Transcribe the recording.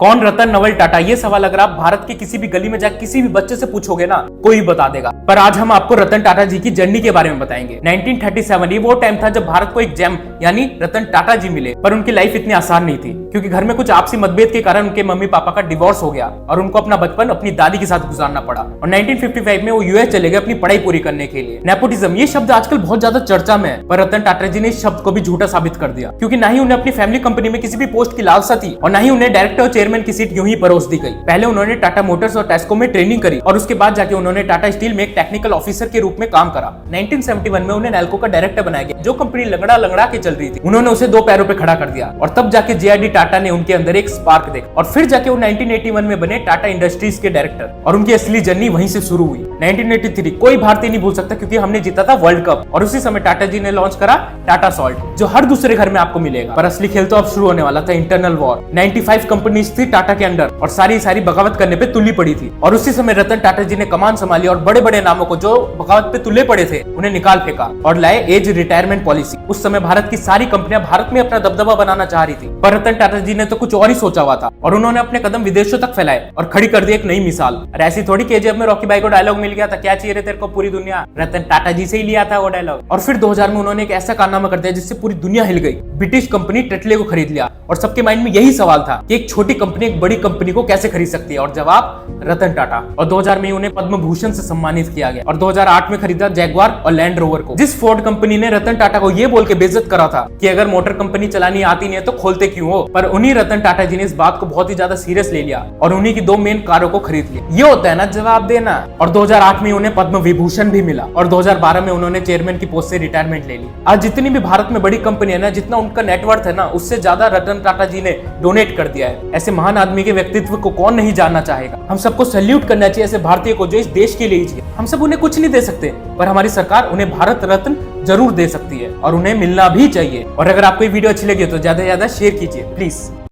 कौन रतन नवल टाटा, ये सवाल अगर आप भारत के किसी भी गली में जाकर किसी भी बच्चे से पूछोगे ना, कोई बता देगा। पर आज हम आपको रतन टाटा जी की जर्नी के बारे में बताएंगे। 1937 ये वो टाइम था जब भारत को एक जेम यानी रतन टाटा जी मिले, पर उनकी लाइफ इतनी आसान नहीं थी क्योंकि घर में कुछ आपसी मतभेद के कारण उनके मम्मी पापा का डिवोर्स हो गया और उनको अपना बचपन अपनी दादी के साथ गुजारना पड़ा। और 1955 में वो यूएस चले गए अपनी पढ़ाई पूरी करने के लिए। नेपोटिज्म ये शब्द आजकल बहुत ज्यादा चर्चा में है, पर रतन टाटा जी ने इस शब्द को भी झूठा साबित कर दिया क्योंकि ना ही उन्हें अपनी फैमिली कंपनी में किसी भी पोस्ट की लालसा थी और ना ही उन्हें डायरेक्टर और चेयरमैन की सीट यूं ही परोस दी गई। पहले उन्होंने टाटा मोटर्स और टेस्को में ट्रेनिंग करी और उसके बाद जाके उन्होंने टाटा स्टील में एक टेक्निकल ऑफिसर के रूप में काम करा। 1971 में उन्हें नैल्को का डायरेक्टर बनाया गया। जो कंपनी लंगड़ा के चल रही थी, उन्होंने उसे दो पैरों पे खड़ा कर दिया और तब जाके जेआरडी टाटा ने उनके अंदर एक स्पार्क देखा और फिर जाके वो 1981 में बने टाटा इंडस्ट्रीज के डायरेक्टर और उनकी असली जर्नी वहीं से शुरू हुई। 1983 कोई भारतीय नहीं भूल सकता क्योंकि हमने जीता था वर्ल्ड कप और उसी समय टाटा जी ने लॉन्च करा टाटा सॉल्ट, जो हर दूसरे घर में आपको मिलेगा। पर असली खेल तो अब शुरू होने वाला था, इंटरनल वॉर। 95 कंपनीज थी टाटा के अंडर और सारी बगावत करने पे तुल्ली पड़ी थी और उसी समय रतन टाटा जी ने कमान संभाली और बड़े बड़े नामों को जो बगावत पे तुल्ले पड़े थे उन्हें निकाल फेंका और लाए एज रिटायरमेंट पॉलिसी। उस समय भारत की सारी कंपनियां भारत में अपना दबदबा बनाना चाह रही थी, पर रतन टाटा जी ने तो कुछ और ही सोचा हुआ था और उन्होंने अपने कदम विदेशों तक फैलाए और खड़ी कर दी एक नई मिसाल। और ऐसी थोड़ी केजीएफ में रॉकी भाई को डायलॉग मिल गया था, क्या चाहिए रे तेरे को पूरी दुनिया, रतन टाटा जी से ही लिया था वो डायलॉग। और फिर 2000 में उन्होंने एक ऐसा कारनामा कर दिया जिससे पूरी दुनिया हिल गई। ब्रिटिश कंपनी टेटले को खरीद लिया और सबके माइंड में यही सवाल था कि एक छोटी कंपनी एक बड़ी कंपनी को कैसे खरीद सकती है, और जवाब रतन टाटा। और 2000 में उन्हें पद्म भूषण से सम्मानित किया गया और 2008 में खरीदा जैगवार और लैंड रोवर को। जिस फोर्ड कंपनी ने रतन टाटा को ये बोल के बेइज्जत करा था कि अगर मोटर कंपनी चलानी आती नहीं है तो खोलते क्यों हो, पर उन्हीं रतन टाटा जी ने इस बात को बहुत ही ज्यादा सीरियस ले लिया और उन्हीं की दो मेन कारों को खरीद लिया। ये होता है ना जवाब देना। और 2008 में उन्हें पद्म विभूषण भी मिला और 2012 में उन्होंने चेयरमैन की पोस्ट से रिटायरमेंट ले ली। आज जितनी भी भारत में बड़ी कंपनी है ना, जितना उनका नेटवर्थ है ना, उससे ज्यादा रतन टाटा जी ने डोनेट कर दिया है। ऐसे महान आदमी के व्यक्तित्व को कौन नहीं जानना चाहेगा। हम सबको सैल्यूट करना चाहिए ऐसे भारतीय को जो इस देश के लिए ही जिए। हम सब उन्हें कुछ नहीं दे सकते, पर हमारी सरकार उन्हें भारत रत्न जरूर दे सकती है और उन्हें मिलना भी चाहिए। और अगर आपको ये वीडियो अच्छी लगी तो ज्यादा से ज्यादा शेयर कीजिए प्लीज।